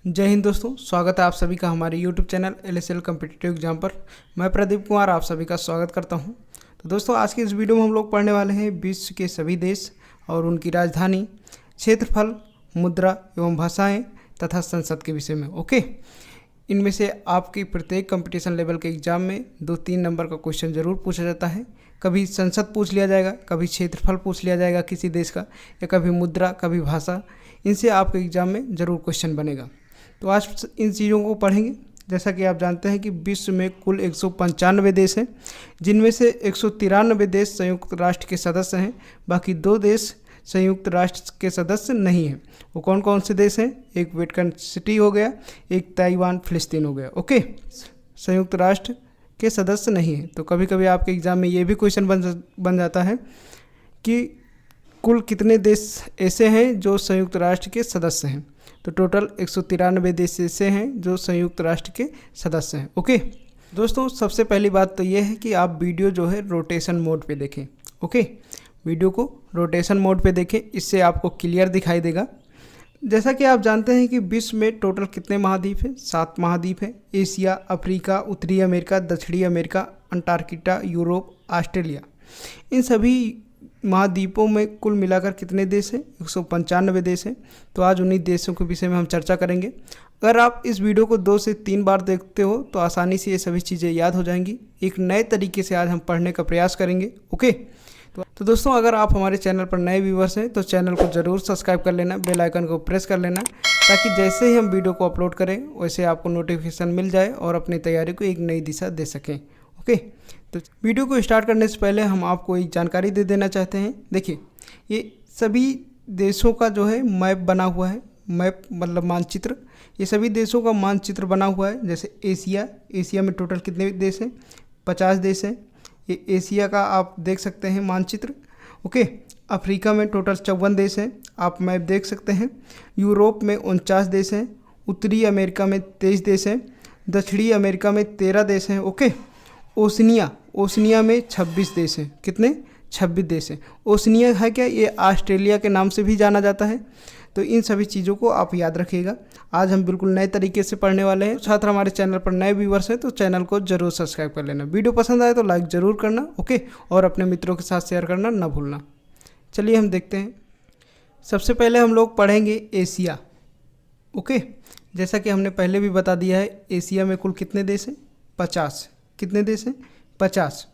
जय हिंद दोस्तों, स्वागत है आप सभी का हमारे YouTube channel LSL competitive exam पर। मैं प्रदीप कुमार आप सभी का स्वागत करता हूं। तो दोस्तों, आज की इस वीडियो में हम लोग पढ़ने वाले हैं विश्व के सभी देश और उनकी राजधानी, क्षेत्रफल, मुद्रा एवं भाषाएं तथा संसद के विषय में। ओके, इनमें से आपके प्रत्येक कंपटीशन लेवल के एग्जाम में 2-3 नंबर का क्वेश्चन जरूर पूछा जाता है। कभी संसद पूछ लिया जाएगा, कभी क्षेत्रफल पूछ लिया जाएगा किसी देश का, या कभी मुद्रा, कभी भाषा। इनसे आपके एग्जाम में ज़रूर क्वेश्चन बनेगा। तो आज इन चीज़ों को पढ़ेंगे। जैसा कि आप जानते हैं कि विश्व में कुल 195 देश हैं, जिनमें से 193 देश संयुक्त राष्ट्र के सदस्य हैं। बाकी 2 देश संयुक्त राष्ट्र के सदस्य नहीं हैं। वो कौन कौन से देश हैं? एक वेटिकन सिटी हो गया, एक ताइवान फिलिस्तीन हो गया। ओके, संयुक्त राष्ट्र के सदस्य नहीं है। तो कभी कभी आपके एग्जाम में ये भी क्वेश्चन बन जाता है कि कुल कितने देश ऐसे हैं जो संयुक्त राष्ट्र के सदस्य हैं। तो टोटल 193 देश ऐसे हैं जो संयुक्त राष्ट्र के सदस्य हैं। ओके दोस्तों, सबसे पहली बात तो ये है कि आप वीडियो जो है रोटेशन मोड पे देखें। ओके, वीडियो को रोटेशन मोड पे देखें, इससे आपको क्लियर दिखाई देगा। जैसा कि आप जानते हैं कि विश्व में टोटल कितने महाद्वीप हैं? 7 महाद्वीप हैं। एशिया, अफ्रीका, उत्तरी अमेरिका, दक्षिणी अमेरिका, अंटार्कटिका, यूरोप, ऑस्ट्रेलिया। इन सभी महाद्वीपों में कुल मिलाकर कितने देश हैं? 195 देश हैं। तो आज उन्हीं देशों के विषय में हम चर्चा करेंगे। अगर आप इस वीडियो को 2 से 3 बार देखते हो तो आसानी से ये सभी चीज़ें याद हो जाएंगी। एक नए तरीके से आज हम पढ़ने का प्रयास करेंगे। ओके, तो दोस्तों, अगर आप हमारे चैनल पर नए व्यूवर्स हैं तो चैनल को ज़रूर सब्सक्राइब कर लेना, बेल आइकन को प्रेस कर लेना, ताकि जैसे ही हम वीडियो को अपलोड करें वैसे आपको नोटिफिकेशन मिल जाए और अपनी तैयारी को एक नई दिशा दे सकें। ओके, तो वीडियो को स्टार्ट करने से पहले हम आपको एक जानकारी दे देना चाहते हैं। देखिए, ये सभी देशों का जो है मैप बना हुआ है। मैप मतलब मानचित्र। ये सभी देशों का मानचित्र बना हुआ है। जैसे एशिया में टोटल कितने देश हैं? 50 देश हैं। ये एशिया का आप देख सकते हैं मानचित्र। ओके, अफ्रीका में टोटल 54 देश हैं, आप मैप देख सकते हैं। यूरोप में 49 देश हैं। उत्तरी अमेरिका में 23 देश हैं। दक्षिणी अमेरिका में 13 देश हैं। ओके, ओशनिया में 26 देश हैं। कितने? 26 देश हैं। ओशनिया है क्या? ये ऑस्ट्रेलिया के नाम से भी जाना जाता है। तो इन सभी चीज़ों को आप याद रखिएगा। आज हम बिल्कुल नए तरीके से पढ़ने वाले हैं। छात्र हमारे चैनल पर नए व्यूवर्स हैं तो चैनल को जरूर सब्सक्राइब कर लेना। वीडियो पसंद आए तो लाइक ज़रूर करना। ओके, और अपने मित्रों के साथ शेयर करना ना भूलना। चलिए हम देखते हैं। सबसे पहले हम लोग पढ़ेंगे एशिया। ओके, जैसा कि हमने पहले भी बता दिया है, एशिया में कुल कितने देश हैं? 50। कितने देश हैं? 50।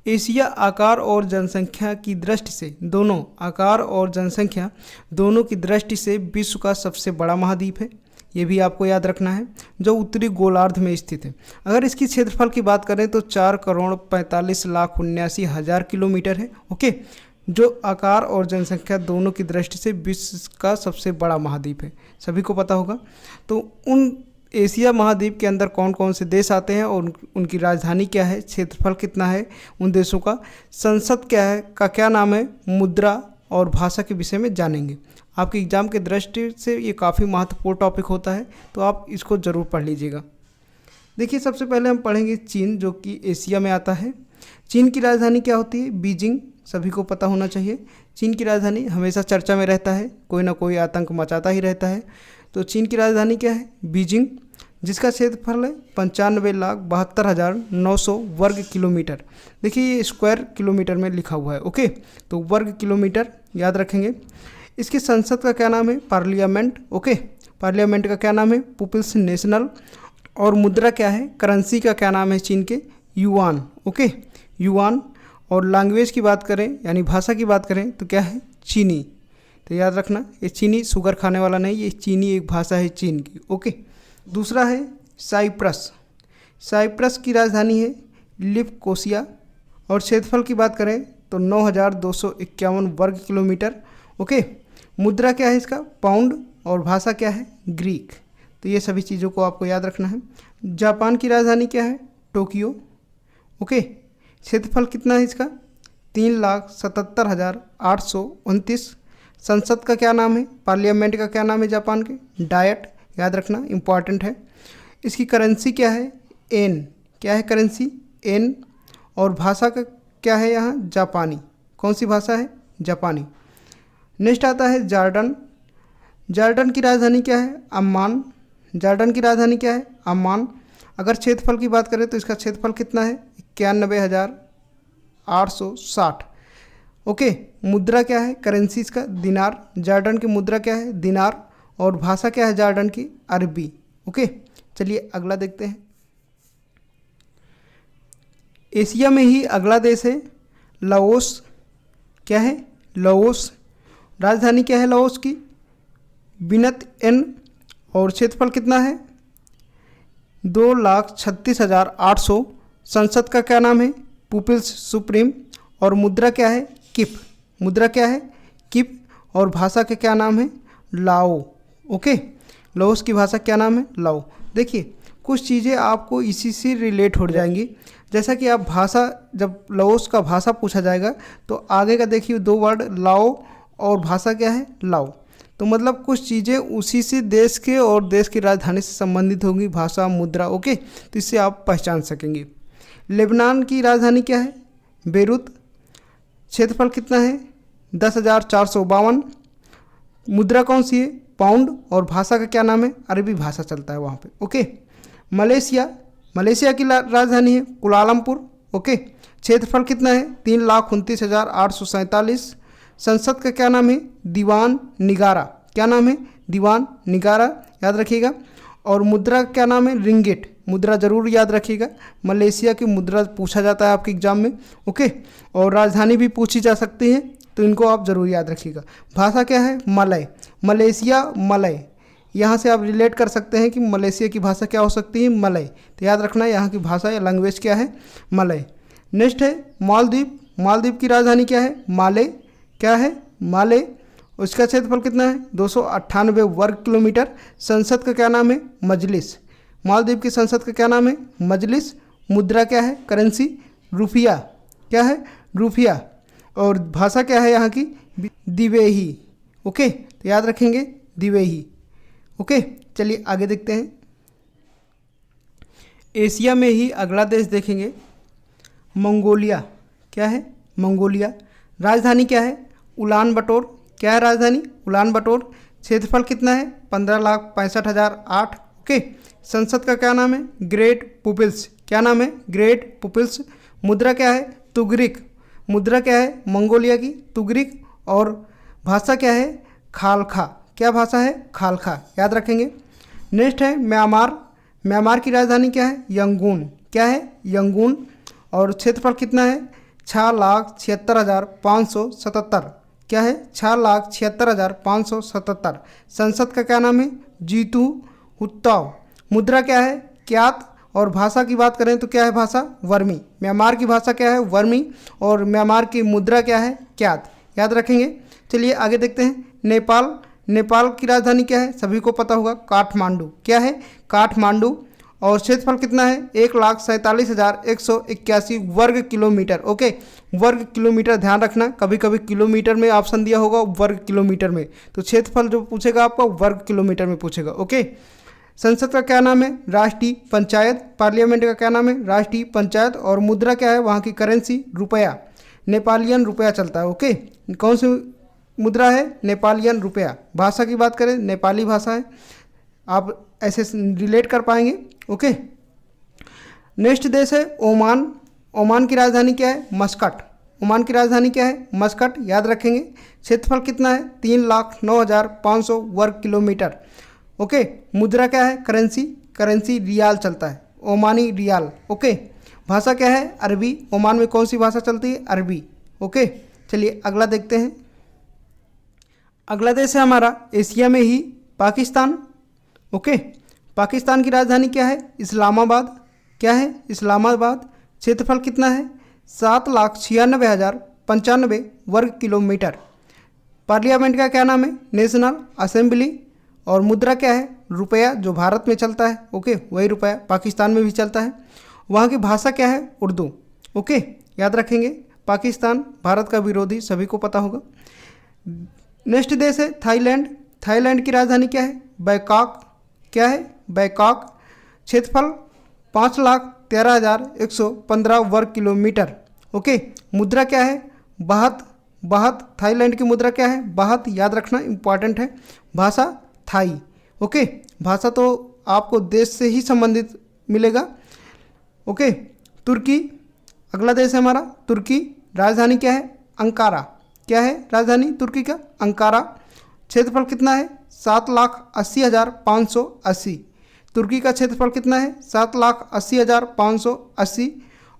एशिया आकार और जनसंख्या की दृष्टि से दोनों की दृष्टि से विश्व का सबसे बड़ा महाद्वीप है। ये भी आपको याद रखना है, जो उत्तरी गोलार्ध में स्थित है। अगर इसकी क्षेत्रफल की बात करें तो 4,45,79,000 किलोमीटर है। ओके, जो आकार और जनसंख्या दोनों की दृष्टि से विश्व का सबसे बड़ा महाद्वीप है। सभी को पता होगा। तो उन एशिया महाद्वीप के अंदर कौन कौन से देश आते हैं और उनकी राजधानी क्या है, क्षेत्रफल कितना है उन देशों का, संसद क्या है, का क्या नाम है, मुद्रा और भाषा के विषय में जानेंगे। आपके एग्जाम के दृष्टि से ये काफ़ी महत्वपूर्ण टॉपिक होता है, तो आप इसको ज़रूर पढ़ लीजिएगा। देखिए, सबसे पहले हम पढ़ेंगे चीन, जो कि एशिया में आता है। चीन की राजधानी क्या होती है? बीजिंग। सभी को पता होना चाहिए। चीन की राजधानी हमेशा चर्चा में रहता है, कोई ना कोई आतंक मचाता ही रहता है। तो चीन की राजधानी क्या है? बीजिंग, जिसका क्षेत्रफल है 95,72,900 वर्ग किलोमीटर। देखिए, ये स्क्वायर किलोमीटर में लिखा हुआ है। ओके, तो वर्ग किलोमीटर याद रखेंगे। इसकी संसद का क्या नाम है? पार्लियामेंट। ओके, पार्लियामेंट का क्या नाम है? People's National. और मुद्रा क्या है? करेंसी का क्या नाम है चीन के? युआन। Okay, yuan. और लैंग्वेज की बात करें यानी भाषा की बात करें तो क्या है? चीनी। तो याद रखना, ये चीनी शुगर खाने वाला नहीं, ये चीनी एक भाषा है चीन की। ओके, दूसरा है साइप्रस। साइप्रस की राजधानी है लिवकोसिया। और क्षेत्रफल की बात करें तो 9,251 वर्ग किलोमीटर। ओके, मुद्रा क्या है इसका? पाउंड। और भाषा क्या है? ग्रीक। तो ये सभी चीज़ों को आपको याद रखना है। जापान की राजधानी क्या है? टोक्यो। ओके, क्षेत्रफल कितना है इसका? 3,77,829। संसद का क्या नाम है? पार्लियामेंट का क्या नाम है जापान के? डायट। याद रखना, इम्पॉर्टेंट है। इसकी करेंसी क्या है? एन। क्या है करेंसी? एन। और भाषा का क्या है यहाँ? जापानी। कौन सी भाषा है? जापानी। नेक्स्ट आता है जॉर्डन। जॉर्डन की राजधानी क्या है? अम्मान। जॉर्डन की राजधानी क्या है? अम्मान। अगर क्षेत्रफल की बात करें तो इसका क्षेत्रफल कितना है? 91,860। ओके, मुद्रा क्या है? करेंसी इसका दिनार। जॉर्डन की मुद्रा क्या है? दिनार। और भाषा क्या है जॉर्डन की? अरबी। ओके, चलिए अगला देखते हैं। एशिया में ही अगला देश है लाओस। क्या है? लाओस। राजधानी क्या है लाओस की? वियतनाम। और क्षेत्रफल कितना है? 2,36,800। संसद का क्या नाम है? People's Supreme. और मुद्रा क्या है? किप। मुद्रा क्या है? किप। और भाषा के क्या नाम है? लाओ। ओके, लाओस की भाषा क्या नाम है? लाओ। देखिए कुछ चीज़ें आपको इसी से रिलेट हो जाएंगी। जैसा कि आप भाषा, जब लाओस का भाषा पूछा जाएगा तो आगे का देखिए 2 वर्ड लाओ और भाषा क्या है? लाओ। तो मतलब कुछ चीज़ें उसी से देश के और देश की राजधानी से संबंधित होंगी, भाषा, मुद्रा। ओके, तो इससे आप पहचान सकेंगे। लेबनान की राजधानी क्या है? बेरूत। क्षेत्रफल कितना है? 10,452। मुद्रा कौन सी है? पाउंड। और भाषा का क्या नाम है? अरबी भाषा चलता है वहाँ पे। Okay, Malaysia. मलेशिया की राजधानी है कुलालमपुर। ओके, क्षेत्रफल कितना है? 3,29,847। संसद का क्या नाम है? दीवान निगारा। क्या नाम है? दीवान निगारा, याद रखिएगा। और मुद्रा का क्या नाम है? रिंगिट। मुद्रा जरूर याद रखिएगा, मलेशिया की मुद्रा पूछा जाता है आपके एग्जाम में। ओके, और राजधानी भी पूछी जा सकती है, तो इनको आप जरूर याद रखिएगा। भाषा क्या है? मलय। मलेशिया मलय, यहाँ से आप रिलेट कर सकते हैं कि मलेशिया की भाषा क्या हो सकती है? मलय। तो याद रखना यहाँ की भाषा या लैंग्वेज क्या है? मलय। नेक्स्ट है मालदीव। मालदीव की राजधानी क्या है? माले। क्या है? माले। उसका क्षेत्रफल कितना है? 298 वर्ग किलोमीटर। संसद का क्या नाम है? मजलिस। मालदीव की संसद का क्या नाम है? मजलिस। मुद्रा क्या है? करेंसी रुपया। क्या है? रुपया। और भाषा क्या है यहाँ की? दिवेही। ओके, तो याद रखेंगे दिवेही। ओके, चलिए आगे देखते हैं। एशिया में ही अगला देश देखेंगे मंगोलिया। क्या है? मंगोलिया। राजधानी क्या है? उलान बटोर। क्या है राजधानी? उलान बटोर। क्षेत्रफल कितना है? 15,65,008। ओके, संसद का क्या नाम है? Great pupils. क्या नाम है? Great pupils. मुद्रा क्या है? तुगरिक। मुद्रा क्या है? मंगोलिया की तुगरिक। और भाषा क्या है? खालखा। क्या भाषा है? खालखा, याद रखेंगे। नेक्स्ट है म्यांमार। म्यांमार की राजधानी क्या है? यंगून। क्या है? यंगून। और क्षेत्रफल कितना है? 6,76,577। क्या है? 6,76,577। संसद का क्या नाम है? जीतू हुत्ताओ। मुद्रा क्या है? क्यात। और भाषा की बात करें तो क्या है भाषा? वर्मी। म्यांमार की भाषा क्या है? वर्मी। और म्यांमार की मुद्रा क्या है? क्यात, याद रखेंगे। चलिए आगे देखते हैं। नेपाल। नेपाल की राजधानी क्या है? सभी को पता होगा, काठमांडू। क्या है? काठमांडू। और क्षेत्रफल कितना है? 1,47,181 वर्ग किलोमीटर। ओके, वर्ग किलोमीटर, ध्यान रखना, कभी कभी किलोमीटर में ऑप्शन दिया होगा, वर्ग किलोमीटर में, तो क्षेत्रफल जो पूछेगा आपका वर्ग किलोमीटर में पूछेगा। ओके, संसद का क्या नाम है? राष्ट्रीय पंचायत। पार्लियामेंट का क्या नाम है? राष्ट्रीय पंचायत। और मुद्रा क्या है? वहाँ की करेंसी रुपया, नेपालियन रुपया चलता है। ओके, कौन सी मुद्रा है? नेपालियन रुपया। भाषा की बात करें, नेपाली भाषा है, आप ऐसे रिलेट कर पाएंगे। ओके, नेक्स्ट देश है ओमान। ओमान की राजधानी क्या है? मस्कट। ओमान की राजधानी क्या है? मस्कट, याद रखेंगे। क्षेत्रफल कितना है? 3,09,500 वर्ग किलोमीटर। ओके, मुद्रा क्या है? करेंसी। करेंसी रियाल चलता है, ओमानी रियाल। ओके, भाषा क्या है? अरबी। ओमान में कौन सी भाषा चलती है? अरबी। ओके, चलिए अगला देखते हैं। अगला देश है हमारा एशिया में ही पाकिस्तान। ओके, पाकिस्तान की राजधानी क्या है? इस्लामाबाद। क्या है? इस्लामाबाद। क्षेत्रफल कितना है? 7,96,095 वर्ग किलोमीटर। पार्लियामेंट का क्या नाम है? National assembly. और मुद्रा क्या है? रुपया, जो भारत में चलता है। ओके, वही रुपया पाकिस्तान में भी चलता है। वहाँ की भाषा क्या है? उर्दू। ओके, याद रखेंगे। पाकिस्तान भारत का विरोधी, सभी को पता होगा। नेक्स्ट देश है थाईलैंड। थाईलैंड की राजधानी क्या है? बैंकॉक। क्या है? बैंकॉक। क्षेत्रफल 5,13,115 वर्ग किलोमीटर। ओके, मुद्रा क्या है? बाहत। बाहत। थाईलैंड की मुद्रा क्या है? बाहत, याद रखना, इंपॉर्टेंट है। भाषा थाई। ओके, भाषा तो आपको देश से ही संबंधित मिलेगा। ओके, तुर्की अगला देश है हमारा तुर्की। राजधानी क्या है? अंकारा। क्या है राजधानी तुर्की का? अंकारा। क्षेत्रफल कितना है? 7,80,580। तुर्की का क्षेत्रफल कितना है? 7,80,580।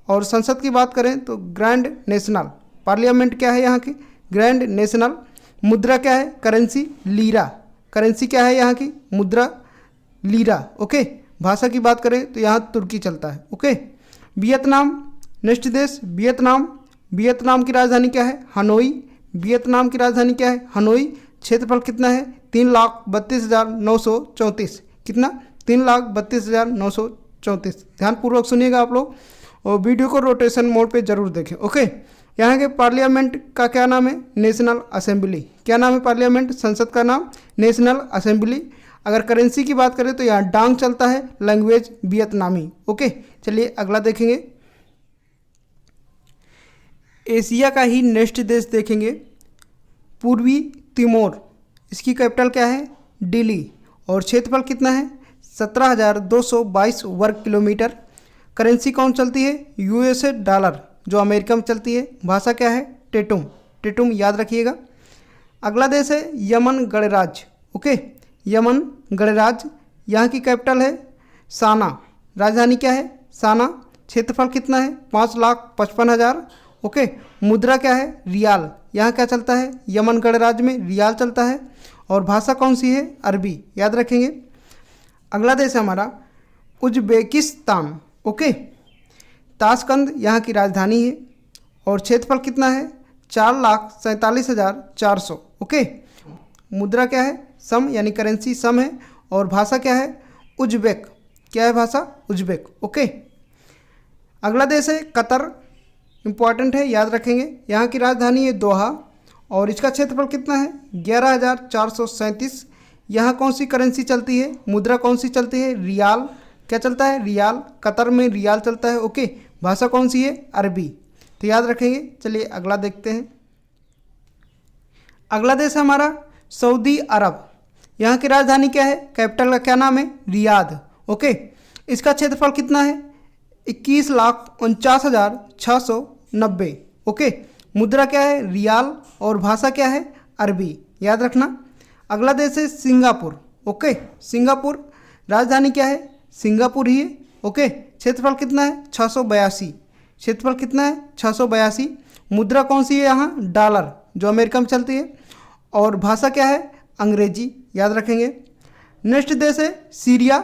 और संसद की बात करें तो ग्रैंड नेशनल, पार्लियामेंट क्या है यहाँ की? Grand national. मुद्रा क्या है? Currency lira. करेंसी क्या है यहाँ की? मुद्रा लीरा। ओके, भाषा की बात करें तो यहाँ तुर्की चलता है। ओके, वियतनाम नेक्स्ट देश वियतनाम। वियतनाम की राजधानी क्या है? हनोई। वियतनाम की राजधानी क्या है? हनोई। क्षेत्रफल कितना है? 3,32,934। कितना? 3,32,934। ध्यानपूर्वक सुनिएगा आप लोग और वीडियो को रोटेशन मोड पे जरूर देखें। ओके, यहाँ के पार्लियामेंट का क्या नाम है? National assembly. क्या नाम है पार्लियामेंट? संसद का नाम नेशनल असेंबली। अगर करेंसी की बात करें तो यहाँ डांग चलता है, लैंग्वेज वियतनामी। ओके, चलिए अगला देखेंगे। एशिया का ही नेक्स्ट देश देखेंगे, पूर्वी तिमोर। इसकी कैपिटल क्या है? दिल्ली। और क्षेत्रफल कितना है? 17,222 वर्ग किलोमीटर। करेंसी कौन चलती है? यूएसए डॉलर, जो अमेरिका में चलती है। भाषा क्या है? टेटुम। टेटुम याद रखिएगा। अगला देश है यमन गणराज्य। ओके, यमन गणराज्य। यहाँ की कैपिटल है साना। राजधानी क्या है? साना। क्षेत्रफल कितना है? 5,55,000। ओके, मुद्रा क्या है? रियाल। यहाँ क्या चलता है? यमन गणराज्य में रियाल चलता है। और भाषा कौन सी है? अरबी। याद रखेंगे। अगला देश है हमारा उज्बेकिस्तान। ओके, ताशकंद यहाँ की राजधानी है। और क्षेत्रफल कितना है? 4,47,400। ओके, मुद्रा क्या है? सम, यानी करेंसी सम है। और भाषा क्या है? उज्बेक। क्या है भाषा? उज्बेक। ओके, अगला देश है कतर। इम्पॉर्टेंट है, याद रखेंगे। यहाँ की राजधानी है दोहा। और इसका क्षेत्रफल कितना है? 11,437। यहाँ कौन सी करेंसी चलती है? मुद्रा कौन सी चलती है? रियाल। क्या चलता है? रियाल। कतर में रियाल चलता है। ओके, भाषा कौन सी है? अरबी। तो याद रखेंगे। चलिए अगला देखते हैं। अगला देश है हमारा सऊदी अरब। यहाँ की राजधानी क्या है? कैपिटल का क्या नाम है? रियाद। ओके, इसका क्षेत्रफल कितना है? 21,49,690। ओके, मुद्रा क्या है? रियाल। और भाषा क्या है? अरबी। याद रखना। अगला देश है सिंगापुर। Okay, Singapore. राजधानी क्या है? सिंगापुर ही है। ओके, क्षेत्रफल कितना है? 682। क्षेत्रफल कितना है? 682। मुद्रा कौन सी है यहाँ? डॉलर, जो अमेरिका में चलती है। और भाषा क्या है? अंग्रेजी। याद रखेंगे। नेक्स्ट देश है सीरिया।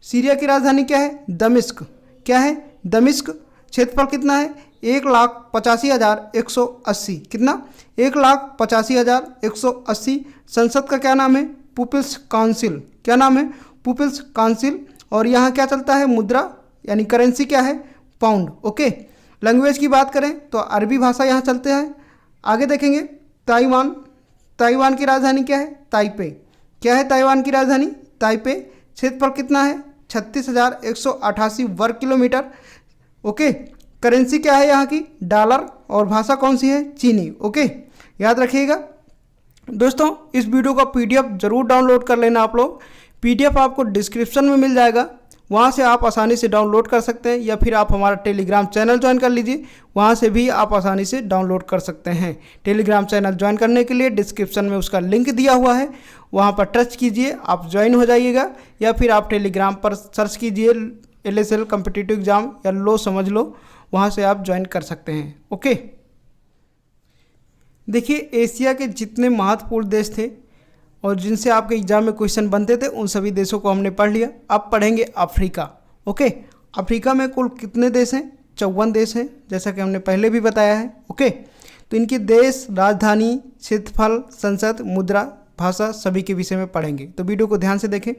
सीरिया की राजधानी क्या है? दमिश्क। क्या है? दमिश्क। क्षेत्रफल कितना है? 1,85,180। कितना? 1,85,180। संसद का क्या नाम है? People's Council. क्या नाम है? People's Council. और यहाँ क्या चलता है? मुद्रा, यानी करेंसी क्या है? पाउंड। ओके, लैंग्वेज की बात करें तो अरबी भाषा यहाँ चलते हैं। आगे देखेंगे ताइवान। ताइवान की राजधानी क्या है? ताइपे। क्या है ताइवान की राजधानी? ताइपे। क्षेत्रफल कितना है? 36,188 वर्ग किलोमीटर। ओके, करेंसी क्या है यहाँ की? डॉलर। और भाषा कौन सी है? चीनी। ओके, याद रखिएगा। दोस्तों, इस वीडियो का पीडीएफ जरूर डाउनलोड कर लेना आप लोग। पीडीएफ आपको डिस्क्रिप्शन में मिल जाएगा, वहाँ से आप आसानी से डाउनलोड कर सकते हैं। या फिर आप हमारा टेलीग्राम चैनल ज्वाइन कर लीजिए, वहाँ से भी आप आसानी से डाउनलोड कर सकते हैं। टेलीग्राम चैनल ज्वाइन करने के लिए डिस्क्रिप्शन में उसका लिंक दिया हुआ है, वहाँ पर टच कीजिए, आप ज्वाइन हो जाइएगा। या फिर आप टेलीग्राम पर सर्च कीजिए LSL कॉम्पिटिटिव एग्जाम या लो समझ लो, वहाँ से आप ज्वाइन कर सकते हैं। ओके, देखिए एशिया के जितने महत्वपूर्ण देश थे और जिनसे आपके एग्जाम में क्वेश्चन बनते थे, उन सभी देशों को हमने पढ़ लिया। अब पढ़ेंगे अफ्रीका। ओके, अफ्रीका में कुल कितने देश हैं? 54 देश हैं, जैसा कि हमने पहले भी बताया है। ओके, तो इनकी देश, राजधानी, क्षेत्रफल, संसद, मुद्रा, भाषा सभी के विषय में पढ़ेंगे। तो वीडियो को ध्यान से देखें।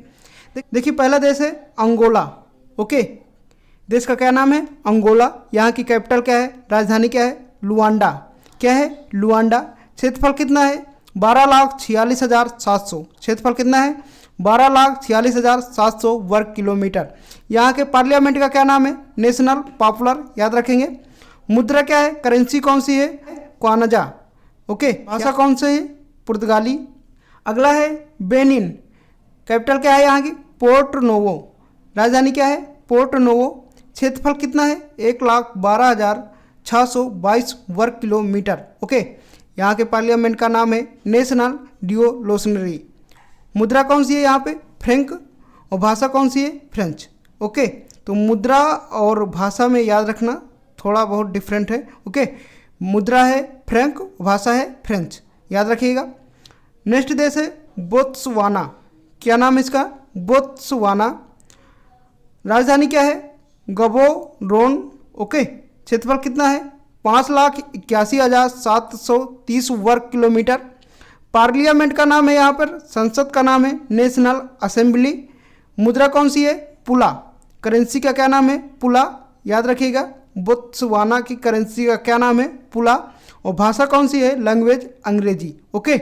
देखिए पहला देश है अंगोला। ओके, देश का क्या नाम है? अंगोला। यहाँ की कैपिटल क्या है? राजधानी क्या है? लुआंडा। क्या है? लुआंडा। क्षेत्रफल कितना है? 12,46,700। क्षेत्रफल कितना है? 12,46,700 वर्ग किलोमीटर। यहाँ के पार्लियामेंट का क्या नाम है? National popular. याद रखेंगे। मुद्रा क्या है? करेंसी कौन सी है? क्वानजा। ओके, भाषा कौन सी है? पुर्तगाली। अगला है बेनिन। कैपिटल क्या है यहाँ की? Port novo. राजधानी क्या है? Port novo. क्षेत्रफल कितना है? 1,12,622 वर्ग किलोमीटर। ओके, यहाँ के पार्लियामेंट का नाम है नेशनल रिवोल्यूशनरी। मुद्रा कौन सी है यहाँ पे? फ्रैंक। और भाषा कौन सी है? फ्रेंच। ओके, तो मुद्रा और भाषा में याद रखना थोड़ा बहुत डिफरेंट है। ओके, मुद्रा है फ्रैंक, भाषा है फ्रेंच, याद रखिएगा। नेक्स्ट देश है बोत्सवाना। क्या नाम है इसका? बोत्सवाना। राजधानी क्या है? गबोरोन। ओके, क्षेत्रफल कितना है? 5,81,730 वर्ग किलोमीटर। पार्लियामेंट का नाम है यहाँ पर, संसद का नाम है नेशनल असेंबली। मुद्रा कौन सी है? पुला। करेंसी का क्या नाम है? पुला, याद रखिएगा। बोत्सवाना की करेंसी का क्या नाम है? पुला। और भाषा कौन सी है? लैंग्वेज अंग्रेजी। ओके,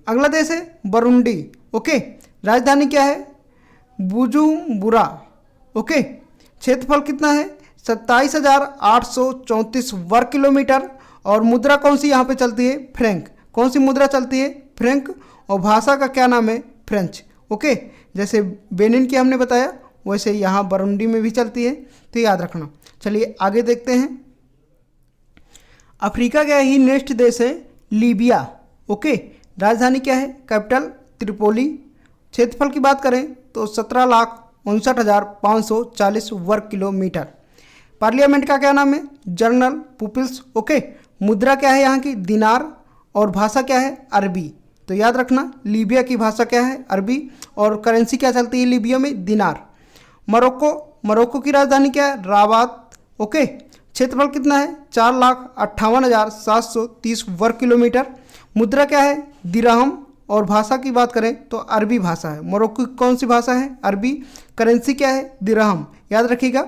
अगला देश है बरुंडी। ओके, राजधानी क्या है? बुजुम्बुरा। ओके, क्षेत्रफल कितना है? 27,834 वर्ग किलोमीटर। और मुद्रा कौन सी यहाँ पे चलती है? फ्रैंक। कौन सी मुद्रा चलती है? फ्रैंक। और भाषा का क्या नाम है? फ्रेंच। ओके, जैसे बेनिन की हमने बताया वैसे यहाँ बरुंडी में भी चलती है, तो याद रखना। चलिए आगे देखते हैं। अफ्रीका का ही नेक्स्ट देश है लीबिया। ओके, राजधानी क्या है? Capital Tripoli. क्षेत्रफल की बात करें तो 17,59,540 वर्ग किलोमीटर। पार्लियामेंट का क्या नाम है? General peoples. ओके, मुद्रा क्या है यहाँ की? दिनार। और भाषा क्या है? अरबी। तो याद रखना लीबिया की भाषा क्या है? अरबी। और करेंसी क्या चलती है लीबिया में? दिनार। मोरक्को की राजधानी क्या है? राबात। ओके, क्षेत्रफल कितना है? 4,58,730 वर्ग किलोमीटर। मुद्रा क्या है? दिरहम। और भाषा की बात करें तो अरबी भाषा है। मोरक्को की कौन सी भाषा है? अरबी। करेंसी क्या है? दिरहम, याद रखिएगा।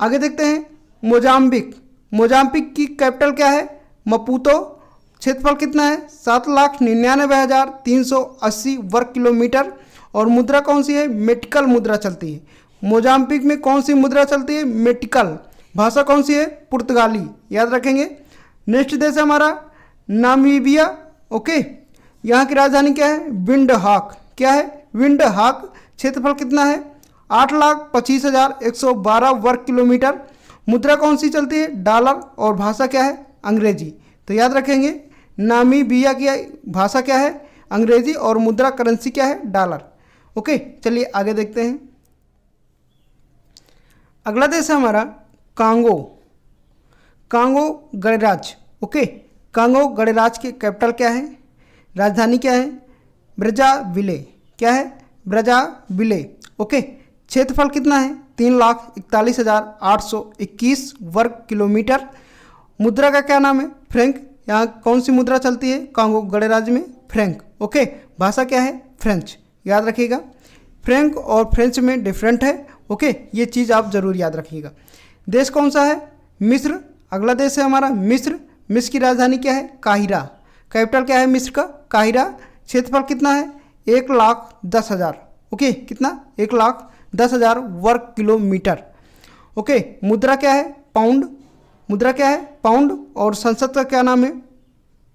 आगे देखते हैं मोजाम्बिक। मोजाम्बिक की कैपिटल क्या है? मपूतो। क्षेत्रफल कितना है? 7,99,380 वर्ग किलोमीटर। और मुद्रा कौन सी है? मेटिकल मुद्रा चलती है। मोजाम्बिक में कौन सी मुद्रा चलती है? मेटिकल। भाषा कौन सी है? पुर्तगाली, याद रखेंगे। नेक्स्ट देश है हमारा नामीबिया। ओके, यहाँ की राजधानी क्या है? विंडहाक। क्या है? विंडहाक। क्षेत्रफल कितना है? 8,25,112 वर्ग किलोमीटर। मुद्रा कौन सी चलती है? डॉलर। और भाषा क्या है? अंग्रेजी। तो याद रखेंगे नामीबिया की भाषा क्या है? अंग्रेजी। और मुद्रा करेंसी क्या है? डॉलर। ओके, चलिए आगे देखते हैं। अगला देश है हमारा कांगो। कांगो गणराज्य। ओके, कांगो गणराज्य की कैपिटल क्या है? राजधानी क्या है? ब्रजाविले। क्या है? ब्रजाविले। ओके, क्षेत्रफल कितना है? 3,41,821 वर्ग किलोमीटर। मुद्रा का क्या नाम है? फ्रैंक। यहाँ कौन सी मुद्रा चलती है कांगो गणराज्य में? फ्रैंक। ओके, भाषा क्या है? फ्रेंच, याद रखिएगा। फ्रैंक और फ्रेंच में डिफरेंट है। ओके, ये चीज़ आप जरूर याद रखिएगा। देश कौन सा है? मिस्र। अगला देश है हमारा मिस्र। मिस्र की राजधानी क्या है? काहिरा। कैपिटल क्या है मिस्र का? काहिरा। क्षेत्रफल कितना है? 1,10,000। ओके, कितना? 1,10,000 वर्ग किलोमीटर। ओके, मुद्रा क्या है? पाउंड। मुद्रा क्या है? पाउंड। और संसद का क्या नाम है?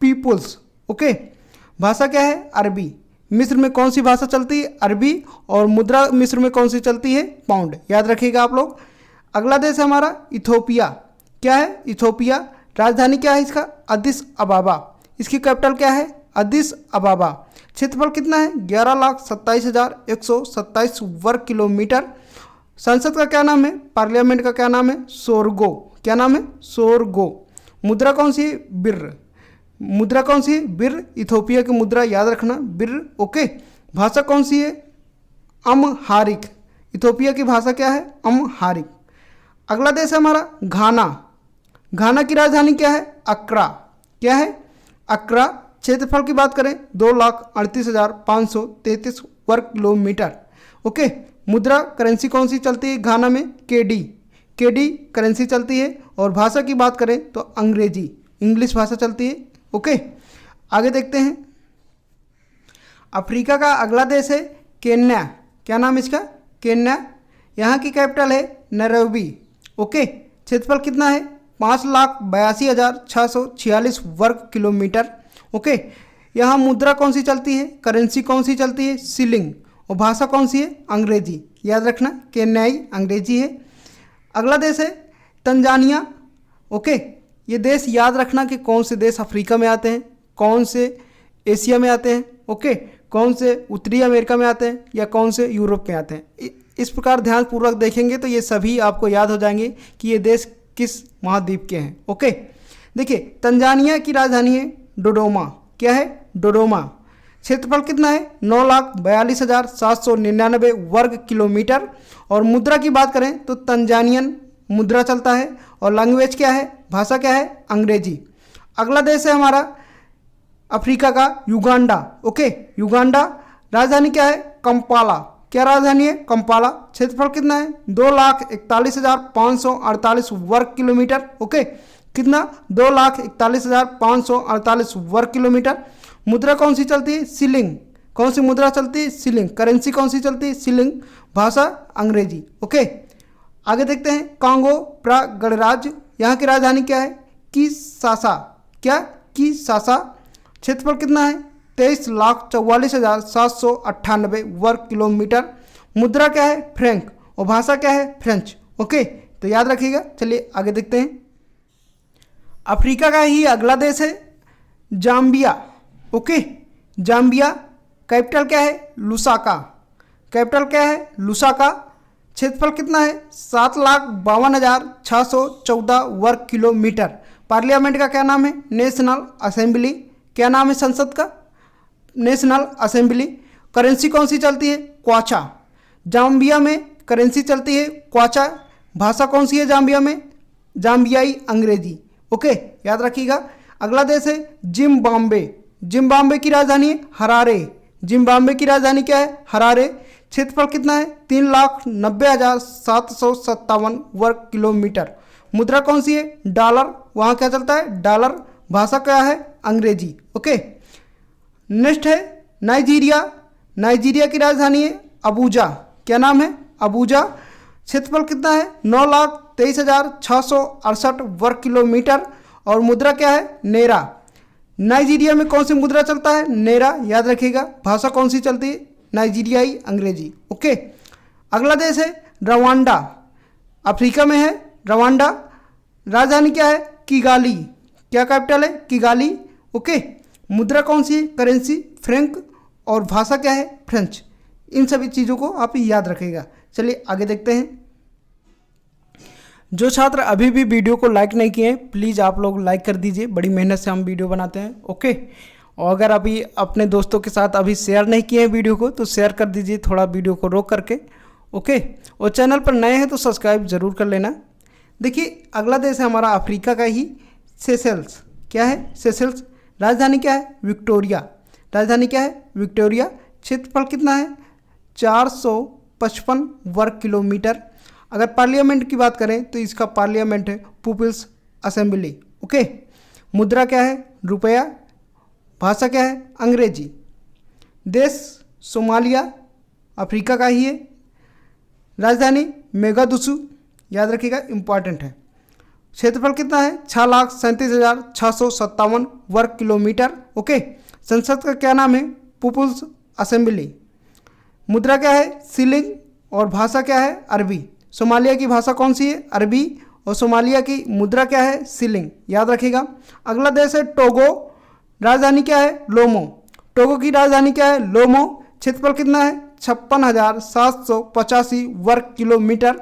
पीपुल्स। ओके, भाषा क्या है? अरबी। मिस्र में कौन सी भाषा चलती है? अरबी। और मुद्रा मिस्र में कौन सी चलती है? पाउंड, याद रखिएगा आप लोग। अगला देश है हमारा इथोपिया। क्या है? इथोपिया। राजधानी क्या है इसका? अदिस अबाबा। इसकी कैपिटल क्या है? अदिस अबाबा। क्षेत्रफल कितना है? 11,27,127 वर्ग किलोमीटर। संसद का क्या नाम है? पार्लियामेंट का क्या नाम है? सोरगो। क्या नाम है? सोरगो। मुद्रा कौन सी है? बिर। मुद्रा कौन सी है? बिर। इथोपिया की मुद्रा याद रखना, बिर। ओके, भाषा कौन सी है? अमहारिक। इथोपिया की भाषा क्या है? अमहारिक। अगला देश है हमारा घाना। घाना की राजधानी क्या है? अक्रा। क्या है? अक्रा। क्षेत्रफल की बात करें 2,38,533 वर्ग किलोमीटर। ओके, मुद्रा करेंसी कौन सी चलती है घाना में? केडी। केडी करेंसी चलती है। और भाषा की बात करें तो अंग्रेजी, इंग्लिश भाषा चलती है। ओके, आगे देखते हैं। अफ्रीका का अगला देश है केन्या। क्या नाम इसका? केन्या। यहाँ की कैपिटल है नैरोबी। ओके, क्षेत्रफल कितना है? 5,82,646 वर्ग किलोमीटर। ओके, यहाँ मुद्रा कौन सी चलती है? करेंसी कौन सी चलती है? शिलिंग। और भाषा कौन सी है? अंग्रेजी। याद रखना केन्याई अंग्रेजी है। अगला देश है तंजानिया। ओके, ये देश याद रखना कि कौन से देश अफ्रीका में आते हैं, कौन से एशिया में आते हैं, ओके, कौन से उत्तरी अमेरिका में आते हैं या कौन से यूरोप में आते हैं। इस प्रकार ध्यानपूर्वक देखेंगे तो ये सभी आपको याद हो जाएंगे कि ये देश किस महाद्वीप के हैं। ओके, देखिए तंजानिया की राजधानी है डोडोमा। क्या है? डोडोमा। क्षेत्रफल कितना है? 9,42,799 वर्ग किलोमीटर। और मुद्रा की बात करें तो तंजानियन मुद्रा चलता है। और लैंग्वेज क्या है? भाषा क्या है? अंग्रेजी। अगला देश है हमारा अफ्रीका का युगांडा। Okay, Uganda. राजधानी क्या है? कंपाला। क्या राजधानी है? कंपाला। क्षेत्रफल कितना है? 2,41,548 वर्ग किलोमीटर। ओके, कितना? 2,41,548 वर्ग किलोमीटर। मुद्रा कौन सी चलती है? शिलिंग। कौन सी मुद्रा चलती है? शिलिंग। करेंसी कौन सी चलती है? शिलिंग। भाषा अंग्रेजी। ओके, आगे देखते हैं कांगो प्रा गणराज्य। यहाँ की राजधानी क्या है? किसासा। क्या? किसासा। क्षेत्रफल कितना है? 23,44,798 वर्ग किलोमीटर। मुद्रा क्या है? फ्रैंक। और भाषा क्या है? फ्रेंच। ओके, तो याद रखिएगा। चलिए आगे देखते हैं। अफ्रीका का ही अगला देश है जाम्बिया। Okay, Zambia. कैपिटल क्या है? लुसाका। कैपिटल क्या है? लुसाका। क्षेत्रफल कितना है? 7,52,614 वर्ग किलोमीटर। पार्लियामेंट का क्या नाम है? National assembly. क्या नाम है संसद का? National assembly. करेंसी कौन सी चलती है? क्वाचा। जाम्बिया में करेंसी चलती है क्वाचा। भाषा कौन सी है जाम्बिया में? जाम्बियाई अंग्रेजी। ओके, याद रखिएगा। अगला देश है जिम्बाब्वे। जिम्बाब्वे की राजधानी है हरारे। जिम्बाब्वे की राजधानी क्या है? हरारे। क्षेत्रफल कितना है? 3,90,757 वर्ग किलोमीटर। मुद्रा कौन सी है? डॉलर। वहाँ क्या चलता है? डॉलर। भाषा क्या है? अंग्रेजी। ओके, नेक्स्ट है नाइजीरिया। नाइजीरिया की राजधानी है अबूजा। क्या नाम है? अबूजा। क्षेत्रफल कितना है? 9,23,668 वर्ग किलोमीटर। और मुद्रा क्या है? नेरा। नाइजीरिया में कौन सी मुद्रा चलता है? नेरा। याद रखिएगा। भाषा कौन सी चलती है? नाइजीरियाई अंग्रेजी। ओके, अगला देश है रवांडा। अफ्रीका में है रवांडा। राजधानी क्या है? किगाली। क्या कैपिटल है? किगाली। ओके, मुद्रा कौन सी है? Currency Frank. और भाषा क्या है? फ्रेंच। इन सभी चीज़ों को आप याद रखिएगा। चलिए आगे देखते हैं। जो छात्र अभी भी वीडियो को लाइक नहीं किए हैं प्लीज़ आप लोग लाइक कर दीजिए। बड़ी मेहनत से हम वीडियो बनाते हैं। ओके, और अगर अभी अपने दोस्तों के साथ अभी शेयर नहीं किए हैं वीडियो को तो शेयर कर दीजिए थोड़ा वीडियो को रोक करके। ओके, और चैनल पर नए हैं तो सब्सक्राइब ज़रूर कर लेना। देखिए अगला देश है हमारा अफ्रीका का ही सेशेल्स। क्या है? सेशेल्स। राजधानी क्या है? विक्टोरिया। राजधानी क्या है? विक्टोरिया। क्षेत्रफल कितना है? 455 वर्ग किलोमीटर। अगर पार्लियामेंट की बात करें तो इसका पार्लियामेंट है पीपल्स असेंबली। ओके, मुद्रा क्या है? रुपया। भाषा क्या है? अंग्रेजी। देश सोमालिया अफ्रीका का ही है। राजधानी मेगादुसु। याद रखिएगा, इंपॉर्टेंट है। क्षेत्रफल कितना है? 6,37,657 वर्ग किलोमीटर। ओके, संसद का क्या नाम है? People's Assembly. मुद्रा क्या है? शिलिंग। और भाषा क्या है? अरबी। सोमालिया की भाषा कौन सी है? अरबी। और सोमालिया की मुद्रा क्या है? शिलिंग। याद रखिएगा। अगला देश है टोगो। राजधानी क्या है? लोमो। टोगो की राजधानी क्या है? लोमो। क्षेत्रफल कितना है? 56,785 वर्ग किलोमीटर।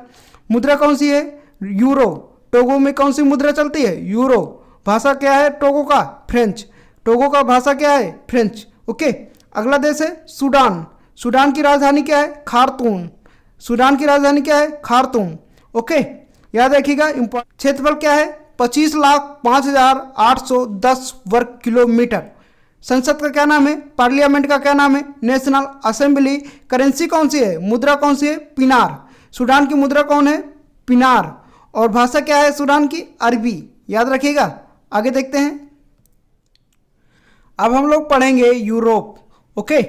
मुद्रा कौन सी है? यूरो। टोगो में कौन सी मुद्रा चलती है? यूरो। भाषा क्या है टोगो का? फ्रेंच। टोगो का भाषा क्या है? फ्रेंच। ओके, अगला देश है सूडान। सूडान की राजधानी क्या है? खार्तूम। सूडान की राजधानी क्या है? खार्तूम। ओके, याद रखिएगा। क्षेत्रफल क्या है? 25,05,810 वर्ग किलोमीटर। संसद का क्या नाम है? पार्लियामेंट का क्या नाम है? National assembly. करेंसी कौन सी है? मुद्रा कौन सी है? पिनार। सूडान की मुद्रा कौन है? पिनार। और भाषा क्या है सूडान की? अरबी। याद रखिएगा। आगे देखते हैं। अब हम लोग पढ़ेंगे यूरोप। ओके,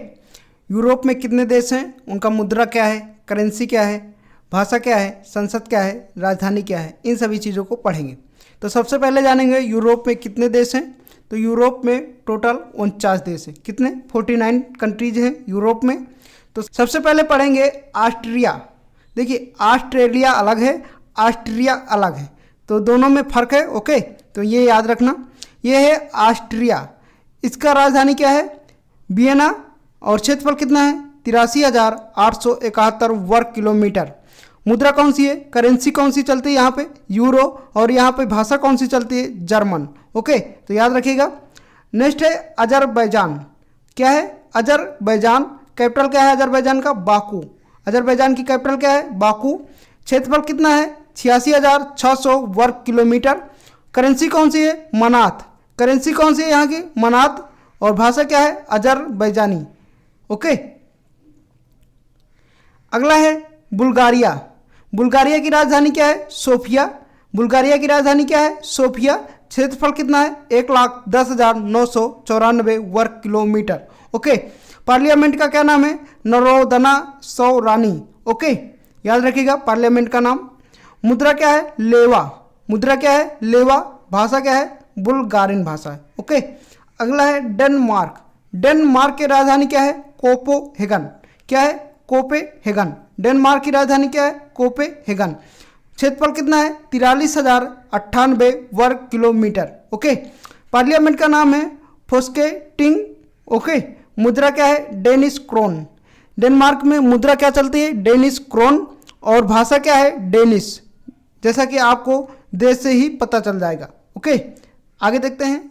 यूरोप में कितने देश हैं, उनका मुद्रा क्या है, करेंसी क्या है, भाषा क्या है, संसद क्या है, राजधानी क्या है, इन सभी चीज़ों को पढ़ेंगे। तो सबसे पहले जानेंगे यूरोप में कितने देश हैं। तो यूरोप में टोटल 49 देश हैं। कितने? 49 कंट्रीज हैं यूरोप में। तो सबसे पहले पढ़ेंगे ऑस्ट्रिया। देखिए ऑस्ट्रेलिया अलग है, ऑस्ट्रिया अलग है, तो दोनों में फ़र्क है। ओके, तो ये याद रखना। ये है ऑस्ट्रिया, इसका राजधानी क्या है? वियना, और क्षेत्रफल कितना है? 83,871 वर्ग किलोमीटर। मुद्रा कौन सी है? करेंसी कौन सी चलती है यहाँ पे? यूरो। और यहाँ पे भाषा कौन सी चलती है? जर्मन। ओके, तो याद रखिएगा। नेक्स्ट है अजरबैजान। क्या है? अजरबैजान। कैपिटल क्या है अजरबैजान का? बाकू। अजरबैजान की कैपिटल क्या है? बाकू। क्षेत्रफल कितना है? 86,600 वर्ग किलोमीटर। करेंसी कौन सी है? मनात। करेंसी कौन सी है यहाँ की? मनात। और भाषा क्या है? अजरबैजानी। ओके, अगला है बुल्गारिया। बुल्गारिया की राजधानी क्या है? सोफिया। बुल्गारिया की राजधानी क्या है? सोफिया। क्षेत्रफल कितना है? 1,10,994 वर्ग किलोमीटर। ओके, पार्लियामेंट का क्या नाम है? नरोदना सौरानी। ओके, याद रखिएगा पार्लियामेंट का नाम। मुद्रा क्या है? लेवा। मुद्रा क्या है? लेवा। भाषा क्या है? बुल्गारियन भाषा है। ओके, अगला है डेनमार्क। डेनमार्क की राजधानी क्या है? कोपेनहेगन। क्या है? कोपेनहेगन। डेनमार्क की राजधानी क्या है? कोपेनहेगन। क्षेत्रफल कितना है? 43,098 वर्ग किलोमीटर। ओके, पार्लियामेंट का नाम है फोस्केटिंग। ओके, मुद्रा क्या है? Danish crown. डेनमार्क में मुद्रा क्या चलती है? Danish krone. और भाषा क्या है? डेनिश। जैसा कि आपको देश से ही पता चल जाएगा। ओके, आगे देखते हैं।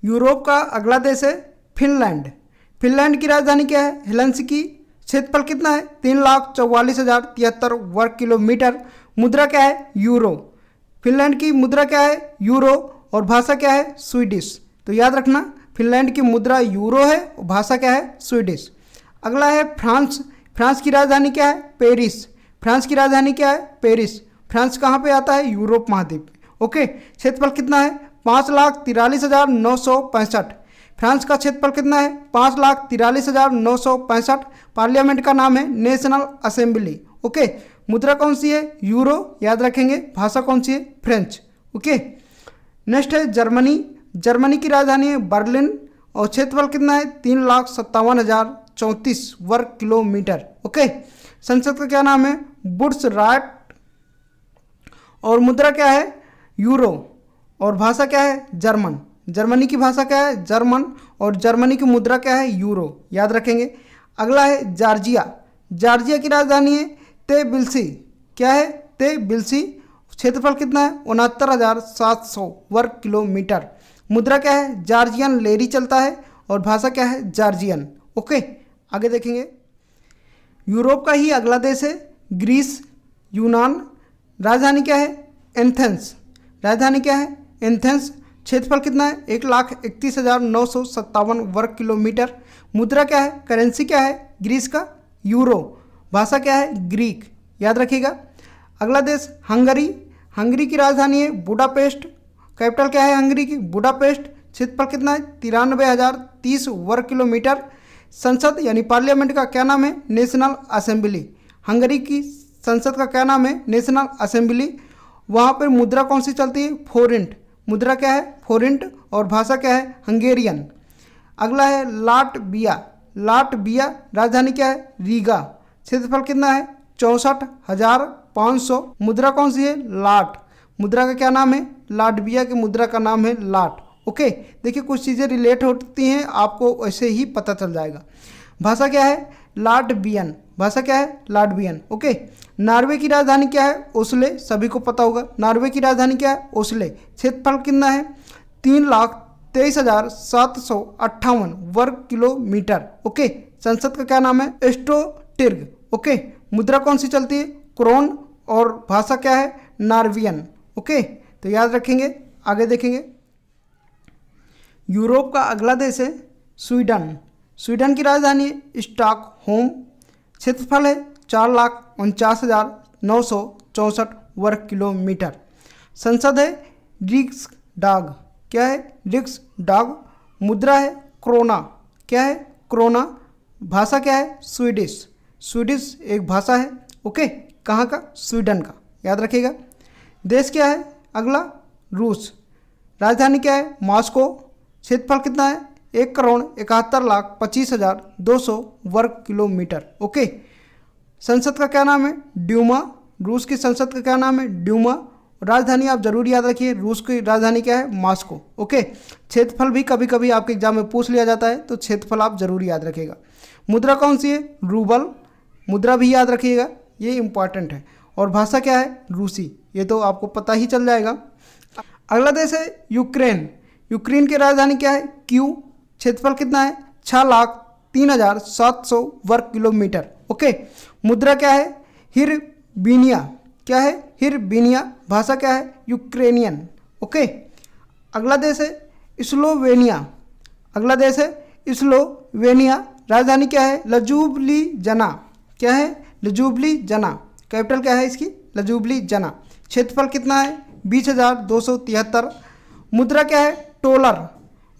यूरोप का अगला देश है फिनलैंड। फिनलैंड की राजधानी क्या है? हेलसिंकी। क्षेत्रफल कितना है? 3,44,073 वर्ग किलोमीटर। मुद्रा क्या है? यूरो। फिनलैंड की मुद्रा क्या है? यूरो। और भाषा क्या है? स्वीडिश। तो याद रखना फिनलैंड की मुद्रा यूरो है और भाषा क्या है? स्वीडिश। अगला है फ्रांस। फ्रांस की राजधानी क्या है? पेरिस। फ्रांस की राजधानी क्या है? पेरिस। फ्रांस कहाँ पे आता है? यूरोप महाद्वीप। ओके, क्षेत्रफल कितना है? 5,43,965। फ्रांस का क्षेत्रफल कितना है? 5,43,965। पार्लियामेंट का नाम है नेशनल असेंबली। ओके, मुद्रा कौन सी है? यूरो। याद रखेंगे। भाषा कौन सी है? फ्रेंच। ओके, नेक्स्ट है जर्मनी। जर्मनी की राजधानी है बर्लिन और क्षेत्रफल कितना है? 3,57,034 वर्ग किलोमीटर। ओके, संसद का क्या नाम है? बुंडसराट। और मुद्रा क्या है? यूरो। और भाषा क्या है? जर्मन। जर्मनी की भाषा क्या है? जर्मन। और जर्मनी की मुद्रा क्या है? यूरो। याद रखेंगे। अगला है जॉर्जिया। जॉर्जिया की राजधानी है तेबिल्सी। क्या है? तेबिल्सी। क्षेत्रफल कितना है? 69,700 वर्ग किलोमीटर। मुद्रा क्या है? जॉर्जियन लेरी चलता है। और भाषा क्या है? जॉर्जियन। ओके, आगे देखेंगे। यूरोप का ही अगला देश है ग्रीस, यूनान। राजधानी क्या है? एथेंस। राजधानी क्या है? एथेंस। क्षेत्रफल कितना है? 1,31,957 वर्ग किलोमीटर। मुद्रा क्या है? करेंसी क्या है ग्रीस का? यूरो। भाषा क्या है? ग्रीक। याद रखिएगा। अगला देश हंगरी। हंगरी की राजधानी है बुडापेस्ट। कैपिटल क्या है हंगरी की? बुडापेस्ट। क्षेत्रफल कितना है? 93,030 वर्ग किलोमीटर। संसद यानी पार्लियामेंट का क्या नाम है? National assembly. हंगरी की संसद का क्या नाम है? National assembly. वहाँ पर मुद्रा कौन सी चलती है? फोरिंट। मुद्रा क्या है? फोरिंट। और भाषा क्या है? हंगेरियन। अगला है लाटविया। लाटविया राजधानी क्या है? रीगा। क्षेत्रफल कितना है? 64,500। मुद्रा कौन सी है? लाट। मुद्रा का क्या नाम है? लाटविया की मुद्रा का नाम है लाट। ओके, देखिए कुछ चीज़ें रिलेट होती हैं, आपको ऐसे ही पता चल जाएगा। भाषा क्या है? लाटवियन। भाषा क्या है? लाटवियन। ओके, नॉर्वे की राजधानी क्या है? ओस्ले। सभी को पता होगा नॉर्वे की राजधानी क्या है? ओस्ले। क्षेत्रफल कितना है? 3,23,758 वर्ग किलोमीटर। ओके, संसद का क्या नाम है? एस्टोटिर्ग। ओके, मुद्रा कौन सी चलती है? क्रोन। और भाषा क्या है? नॉर्वियन। ओके, तो याद रखेंगे। आगे देखेंगे। यूरोप का अगला देश है स्वीडन। स्वीडन की राजधानी है स्टॉकहोम। क्षेत्रफल है 4,49,964 वर्ग किलोमीटर। संसद है रिक्सडाग। क्या है? रिक्सडाग। मुद्रा है क्रोना। क्या है? क्रोना। भाषा क्या है? स्वीडिश। स्वीडिश एक भाषा है। ओके, कहाँ का? स्वीडन का। याद रखिएगा। देश क्या है? अगला रूस। राजधानी क्या है? मॉस्को। क्षेत्रफल कितना है? 1,71,25,200 वर्ग किलोमीटर। ओके, संसद का क्या नाम है? ड्यूमा। रूस की संसद का क्या नाम है? ड्यूमा। राजधानी आप जरूर याद रखिए, रूस की राजधानी क्या है? मॉस्को। ओके, क्षेत्रफल भी कभी कभी आपके एग्जाम में पूछ लिया जाता है, तो क्षेत्रफल आप जरूर याद रखिएगा। मुद्रा कौन सी है? रूबल। मुद्रा भी याद रखिएगा, ये इंपॉर्टेंट है। और भाषा क्या है? रूसी। ये तो आपको पता ही चल जाएगा। अगला देश है यूक्रेन। यूक्रेन की राजधानी क्या है? क्यू। क्षेत्रफल कितना है? 6,03,700 वर्ग किलोमीटर। ओके, मुद्रा क्या है? हिरबिनिया। क्या है? हिरबिनिया। भाषा क्या है? यूक्रेनियन। ओके, अगला देश है स्लोवेनिया। अगला देश है स्लोवेनिया। राजधानी क्या है? लजुब्लिजना। क्या है? लजुब्लिजना। कैपिटल क्या है इसकी? लजुब्लिजना। क्षेत्रफल कितना है? 20,273। मुद्रा क्या है? टोलर।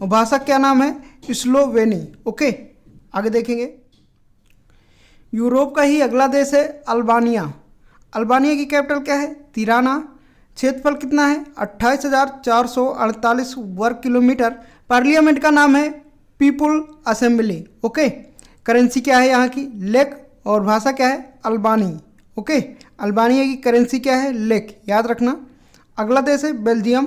और भाषा क्या नाम है? स्लोवेनी। ओके, आगे देखेंगे। यूरोप का ही अगला देश है अल्बानिया। अल्बानिया की कैपिटल क्या है? तिराना। क्षेत्रफल कितना है? 28,448 वर्ग किलोमीटर। पार्लियामेंट का नाम है पीपुल असेंबली। ओके, करेंसी क्या है यहाँ की? लेक। और भाषा क्या है? अल्बानी। ओके, अल्बानिया की करेंसी क्या है? लेक, याद रखना। अगला देश है बेल्जियम।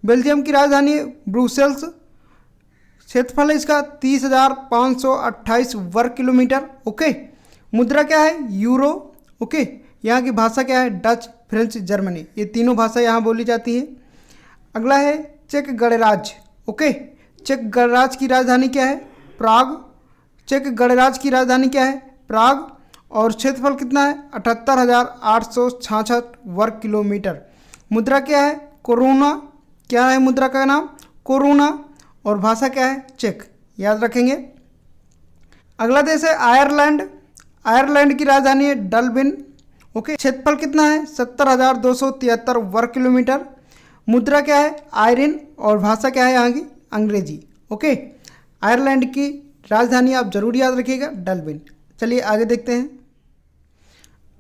बेल्जियम की राजधानी है ब्रुसेल्स। क्षेत्रफल है इसका 30,528 वर्ग किलोमीटर। ओके, मुद्रा क्या है? यूरो। ओके, यहाँ की भाषा क्या है? डच, फ्रेंच, जर्मनी, ये तीनों भाषा यहाँ बोली जाती है। अगला है चेक गणराज्य। ओके, चेक गणराज्य की राजधानी क्या है? प्राग। चेक गणराज्य की राजधानी क्या है? प्राग। और क्षेत्रफल कितना है? 78,866 वर्ग किलोमीटर। मुद्रा क्या है? कोरोना। क्या है मुद्रा का नाम? कोरोना। और भाषा क्या है? चेक, याद रखेंगे। अगला देश है आयरलैंड। आयरलैंड की राजधानी है डबलिन। ओके, क्षेत्रफल कितना है? 70,273 वर्ग किलोमीटर। मुद्रा क्या है? आयरिन। और भाषा क्या है यहाँ की? अंग्रेजी। ओके, आयरलैंड की राजधानी आप जरूर याद रखिएगा, डबलिन। चलिए आगे देखते हैं।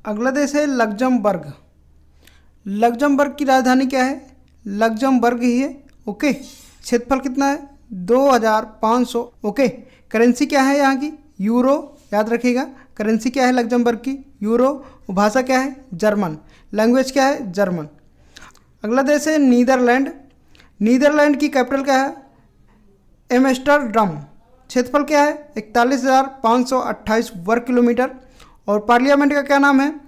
अगला देश है लग्जमबर्ग। लग्जमबर्ग की राजधानी क्या है? लग्जमबर्ग ही है। ओके, क्षेत्रफल कितना है? 2,500। ओके, करेंसी क्या है यहाँ की? यूरो, याद रखिएगा। करेंसी क्या है लग्जमबर्ग की? यूरो। भाषा क्या है? जर्मन। लैंग्वेज क्या है? जर्मन। अगला देश है नीदरलैंड। नीदरलैंड की कैपिटल क्या है? एम्स्टर्डम। क्षेत्रफल क्या है? 41,528 वर्ग किलोमीटर। और पार्लियामेंट का क्या नाम है?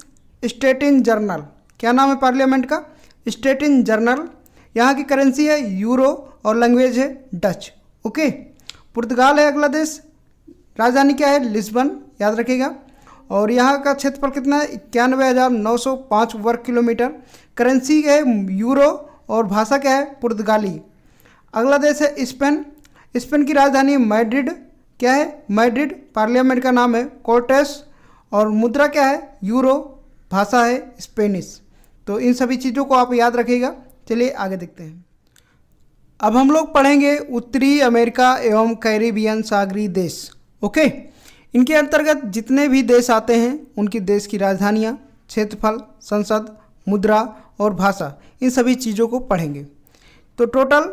Statin journal. क्या नाम है पार्लियामेंट का? Statin journal. यहाँ की करेंसी है यूरो और लैंग्वेज है डच। ओके, पुर्तगाल है अगला देश। राजधानी क्या है? लिस्बन, याद रखिएगा। और यहाँ का क्षेत्रफल कितना है? 91,905 वर्ग किलोमीटर। करेंसी है यूरो और भाषा क्या है? पुर्तगाली। अगला देश है स्पेन। स्पेन की राजधानी है मैड्रिड। क्या है? मैड्रिड। पार्लियामेंट का नाम है कोर्टेस। और मुद्रा क्या है? यूरो। भाषा है स्पेनिश। तो इन सभी चीज़ों को आप याद रखिएगा। चलिए आगे देखते हैं। अब हम लोग पढ़ेंगे उत्तरी अमेरिका एवं कैरिबियन सागरीय देश। ओके, इनके अंतर्गत जितने भी देश आते हैं उनकी देश की राजधानियाँ, क्षेत्रफल, संसद, मुद्रा और भाषा, इन सभी चीज़ों को पढ़ेंगे। तो टोटल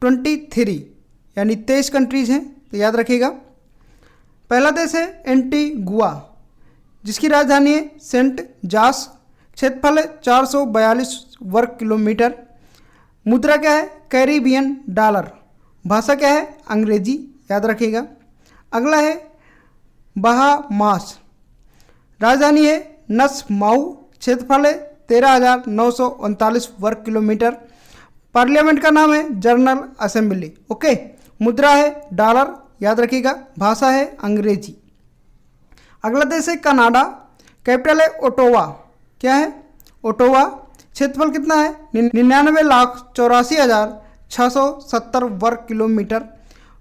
23 यानी 23 कंट्रीज़ हैं, तो याद रखिएगा। पहला देश है एंटीगुआ, जिसकी राजधानी है सेंट जास। क्षेत्रफल है 442 वर्ग किलोमीटर। मुद्रा क्या है? Caribbean dollar. भाषा क्या है? अंग्रेजी, याद रखिएगा। अगला है बहामास। राजधानी है नसमाउ। क्षेत्रफल है 13,939 वर्ग किलोमीटर। पार्लियामेंट का नाम है जनरल असेंबली। ओके, मुद्रा है डॉलर, याद रखिएगा। भाषा है अंग्रेजी। अगला देश है कनाडा। कैपिटल है ओटावा। क्या है? ओटावा। क्षेत्रफल कितना है? 99,84,670 वर्ग किलोमीटर।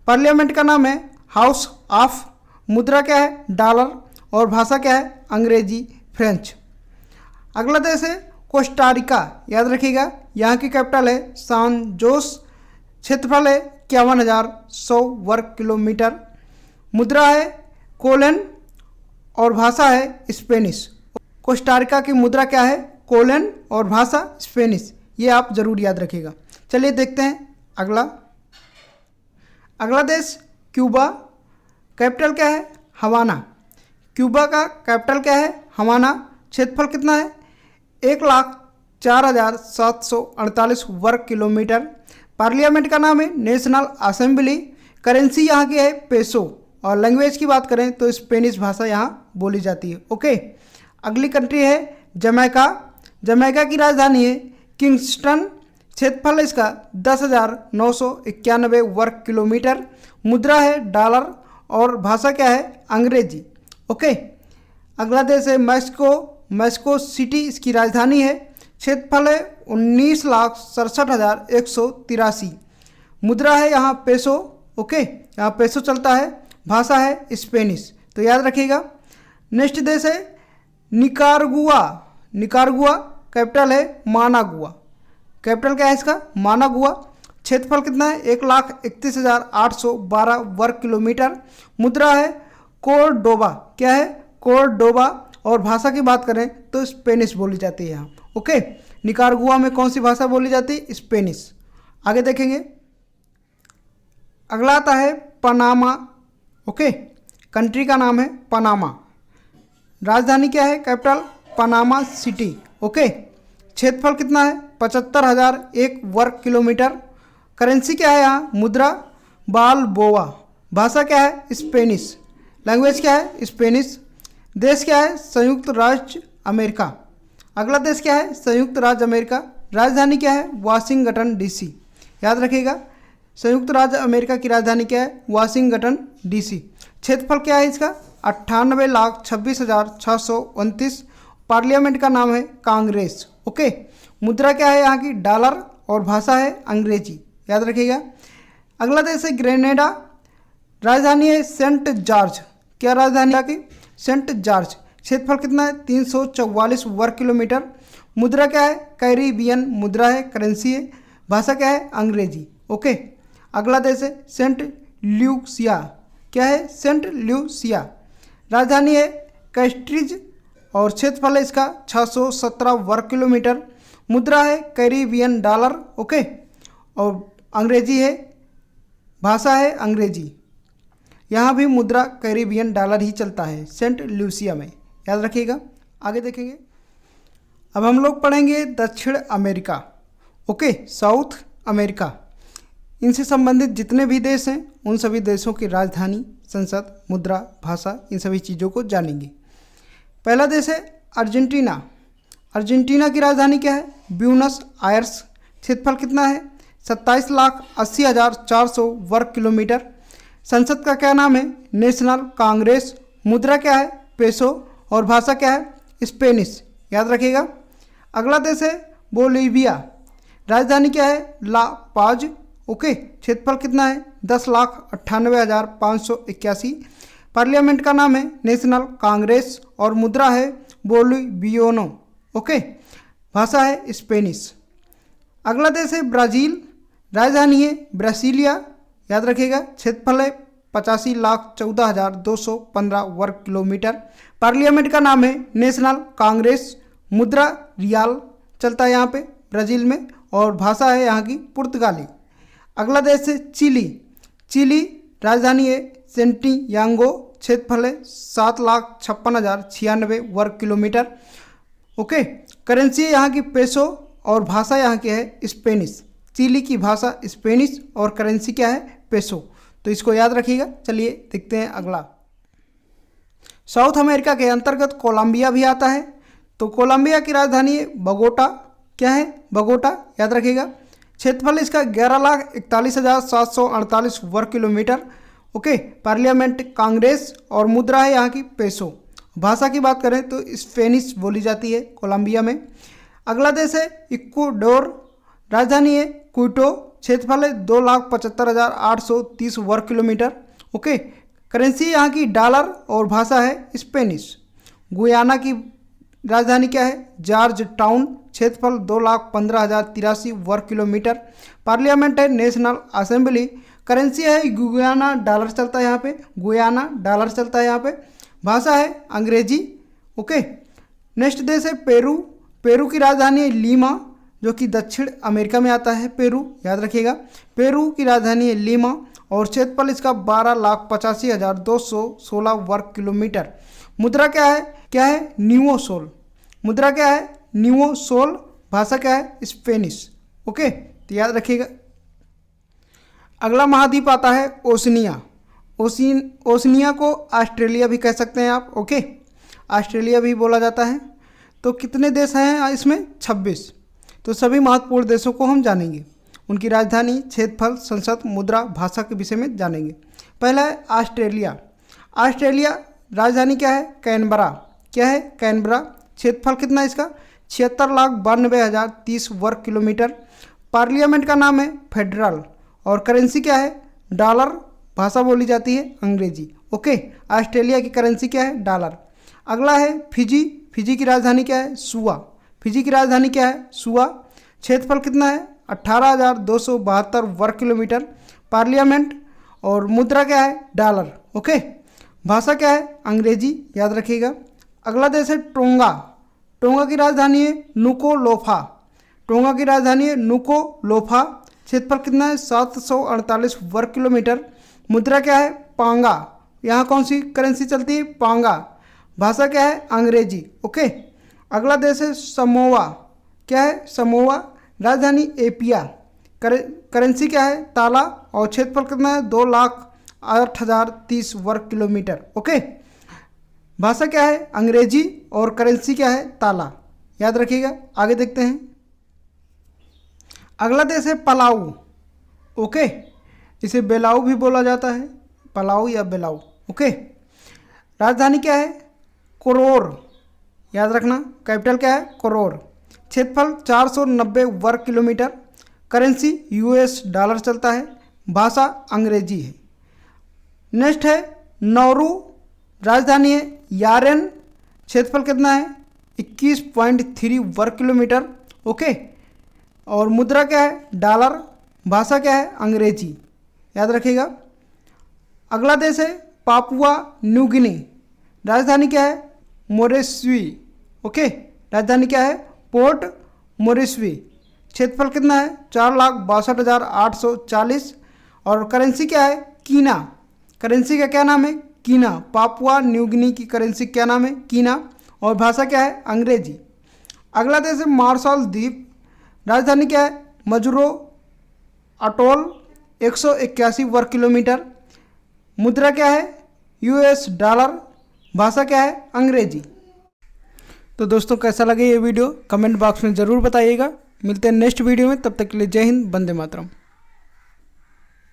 पार्लियामेंट का नाम है हाउस ऑफ। मुद्रा क्या है? डॉलर। और भाषा क्या है? अंग्रेजी, फ्रेंच। अगला देश है कोस्टारिका, याद रखिएगा। यहाँ की कैपिटल है सान जोस। क्षेत्रफल है 51,100 वर्ग किलोमीटर। मुद्रा है कोलन और भाषा है स्पेनिश। कोस्टारिका की मुद्रा क्या है? कोलन और भाषा स्पेनिश। ये आप जरूर याद रखिएगा। चलिए देखते हैं अगला। अगला देश क्यूबा, कैपिटल क्या है? हवाना। क्यूबा का कैपिटल क्या है? हवाना। क्षेत्रफल कितना है? 1,04,748 वर्ग किलोमीटर। पार्लियामेंट का नाम है नेशनल असेंबली। करेंसी यहाँ की है पेसो। और लैंग्वेज की बात करें तो स्पेनिश भाषा यहाँ बोली जाती है। ओके, अगली कंट्री है जमैका। जमैका की राजधानी है किंगस्टन। क्षेत्रफल इसका 10,991 वर्ग किलोमीटर। मुद्रा है डॉलर और भाषा क्या है? अंग्रेजी। ओके, अगला देश है मैक्सिको। मैक्सिको सिटी इसकी राजधानी है। क्षेत्रफल है 19,67,183। मुद्रा है यहाँ पेसो। ओके, यहाँ पेसो चलता है। भाषा है स्पेनिश, तो याद रखिएगा। नेक्स्ट देश है निकारागुआ। निकारागुआ कैपिटल है मानागुआ। कैपिटल क्या है इसका? मानागुआ। क्षेत्रफल कितना है? 1,31,812 वर्ग किलोमीटर। मुद्रा है कोर्डोबा। क्या है? कोर्डोबा। और भाषा की बात करें तो स्पेनिश बोली जाती है यहाँ। ओके, निकारागुआ में कौन सी भाषा बोली जाती है? स्पेनिश। आगे देखेंगे, अगला आता है पनामा। ओके, कंट्री का नाम है पनामा। राजधानी क्या है? Capital Panama city. ओके, क्षेत्रफल कितना है? 75,001 वर्ग किलोमीटर। करेंसी क्या है यहाँ? मुद्रा बालबोआ। भाषा क्या है? स्पेनिश। लैंग्वेज क्या है? स्पेनिश। देश क्या है? संयुक्त राज्य अमेरिका। अगला देश क्या है? संयुक्त राज्य अमेरिका। राजधानी क्या है? Washington DC. याद रखिएगा, संयुक्त राज्य अमेरिका की राजधानी क्या है? Washington DC. क्षेत्रफल क्या है इसका? 98,26,629। पार्लियामेंट का नाम है कांग्रेस। ओके, मुद्रा क्या है यहाँ की? डॉलर और भाषा है अंग्रेजी। याद रखिएगा। अगला देश है ग्रेनेडा। राजधानी है सेंट जॉर्ज। क्या राजधानी यहाँ की? Saint George. क्षेत्रफल कितना है? 344 वर्ग किलोमीटर। मुद्रा क्या है? कैरिबियन मुद्रा है, करेंसी है। भाषा क्या है? अंग्रेजी। ओके, अगला देश है सेंट ल्यूसिया। क्या है? सेंट ल्यूसिया। राजधानी है कैस्ट्रिज और क्षेत्रफल है इसका 617 वर्ग किलोमीटर। मुद्रा है कैरिबियन डॉलर। ओके, और अंग्रेजी है, भाषा है अंग्रेजी। यहाँ भी मुद्रा कैरिबियन डॉलर ही चलता है सेंट ल्यूसिया में। याद रखिएगा। आगे देखेंगे, अब हम लोग पढ़ेंगे दक्षिण अमेरिका। Okay, south America. इनसे संबंधित जितने भी देश हैं उन सभी देशों की राजधानी, संसद, मुद्रा, भाषा, इन सभी चीज़ों को जानेंगे। पहला देश है अर्जेंटीना। अर्जेंटीना की राजधानी क्या है? Buenos Aires. क्षेत्रफल कितना है? 27,80,400 वर्ग किलोमीटर। संसद का क्या नाम है? नेशनल कांग्रेस। मुद्रा क्या है? पेसो। और भाषा क्या है? स्पेनिश। याद रखिएगा। अगला देश है बोलीविया। राजधानी क्या है? ला पाज। ओके, क्षेत्रफल कितना है? 10,98,581। पार्लियामेंट का नाम है नेशनल कांग्रेस और मुद्रा है बोलिवियानो। ओके, भाषा है स्पेनिश। अगला देश है ब्राज़ील। राजधानी है ब्रासिलिया। याद रखिएगा। क्षेत्रफल है 85,14,215 वर्ग किलोमीटर। पार्लियामेंट का नाम है नेशनल कांग्रेस। मुद्रा रियाल चलता है यहाँ पे ब्राज़ील में और भाषा है यहाँ की पुर्तगाली। अगला देश है चिली। चिली राजधानी है सेंटियागो। क्षेत्रफल है 7,56,096 वर्ग किलोमीटर। ओके, करेंसी है यहाँ की पेसो और भाषा यहाँ की है स्पेनिश। चिली की भाषा स्पेनिश और करेंसी क्या है? पेसो। तो इसको याद रखिएगा। चलिए देखते हैं अगला। साउथ अमेरिका के अंतर्गत कोलंबिया भी आता है। तो कोलंबिया की राजधानी है बगोटा। क्या है? बगोटा। याद रखिएगा। क्षेत्रफल इसका 11,41,748 वर्ग किलोमीटर। ओके, पार्लियामेंट कांग्रेस और मुद्रा है यहाँ की पेसो। भाषा की बात करें तो स्पेनिश बोली जाती है कोलंबिया में। अगला देश है इक्वाडोर। राजधानी है क्विटो। क्षेत्रफल है 2,75,830 वर्ग किलोमीटर। ओके, करेंसी यहाँ की डॉलर और भाषा है स्पेनिश। गुयाना की राजधानी क्या है? George town. क्षेत्रफल 2,15,083 वर्ग किलोमीटर। पार्लियामेंट है नेशनल असेंबली। करेंसी है गुयाना डॉलर चलता है यहाँ पे। गुयाना डॉलर चलता है यहाँ पे। भाषा है अंग्रेजी। ओके, नेक्स्ट देश है पेरू। पेरू की राजधानी है लीमा, जो कि दक्षिण अमेरिका में आता है पेरू। याद रखिएगा। पेरू की राजधानी है लीमा और क्षेत्रफल इसका 12,85,216 वर्ग किलोमीटर। मुद्रा क्या है न्यूओसोल। मुद्रा क्या है न्यूओसोल। भाषा क्या है स्पेनिश। ओके, तो याद रखिएगा। अगला महाद्वीप आता है ओशनिया। ओशनिया को ऑस्ट्रेलिया भी कह सकते हैं आप। ओके, ऑस्ट्रेलिया भी बोला जाता है। तो कितने देश हैं इसमें 26। तो सभी महत्वपूर्ण देशों को हम जानेंगे, उनकी राजधानी, क्षेत्रफल, संसद, मुद्रा, भाषा के विषय में जानेंगे। पहला है ऑस्ट्रेलिया। ऑस्ट्रेलिया राजधानी क्या है कैनबरा। क्या है कैनबरा। क्षेत्रफल कितना है इसका 76,92,030 वर्ग किलोमीटर। पार्लियामेंट का नाम है फेडरल और करेंसी क्या है डॉलर। भाषा बोली जाती है अंग्रेजी। ओके, ऑस्ट्रेलिया की करेंसी क्या है डॉलर। अगला है फिजी। फिजी की राजधानी क्या है सुआ। फिजी की राजधानी क्या है सुआ। क्षेत्रफल कितना है 18,272 वर्ग किलोमीटर। पार्लियामेंट और मुद्रा क्या है डॉलर। ओके, भाषा क्या है अंग्रेजी, याद रखिएगा। अगला देश है टोंगा। टोंगा की राजधानी है नुकुलोफा। टोंगा की राजधानी है नुकुलोफा। क्षेत्रफल कितना है 748 वर्ग किलोमीटर। मुद्रा क्या है पांगा। यहाँ कौन सी करेंसी चलती है पांगा। भाषा क्या है अंग्रेजी। ओके, अगला देश है समोआ। क्या है समोआ। राजधानी एपिया। करेंसी क्या है ताला और क्षेत्रफल कितना है 2,08,030 वर्ग किलोमीटर। ओके, भाषा क्या है अंग्रेजी और करेंसी क्या है ताला, याद रखिएगा। आगे देखते हैं। अगला देश है पलाऊ। ओके, इसे बेलाऊ भी बोला जाता है, पलाऊ या बेलाऊ। ओके, राजधानी क्या है कोरोर, याद रखना। कैपिटल क्या है कोरोर। क्षेत्रफल 490 वर्ग किलोमीटर। करेंसी यूएस डॉलर चलता है। भाषा अंग्रेजी है। नेक्स्ट है नौरू। राजधानी है यारेन। क्षेत्रफल कितना है 21.3 वर्ग किलोमीटर। ओके, और मुद्रा क्या है डॉलर। भाषा क्या है अंग्रेजी, याद रखिएगा। अगला देश है पापुआ न्यू गिनी। राजधानी क्या है मोरेस्वी। ओके, राजधानी क्या है पोर्ट मोरेस्वी। क्षेत्रफल कितना है 4,62,840 और करेंसी क्या है कीना। करेंसी का क्या नाम है कीना। पापुआ न्यू गिनी की करेंसी क्या नाम है कीना और भाषा क्या है अंग्रेजी। अगला देश है मार्शल द्वीप। राजधानी क्या है मजुरो अटोल। 181 वर्ग किलोमीटर। मुद्रा क्या है यूएस डॉलर। भाषा क्या है अंग्रेजी। तो दोस्तों कैसा लगे ये वीडियो कमेंट बॉक्स में ज़रूर बताइएगा। मिलते हैं नेक्स्ट वीडियो में, तब तक के लिए जय हिंद, वंदे मातरम।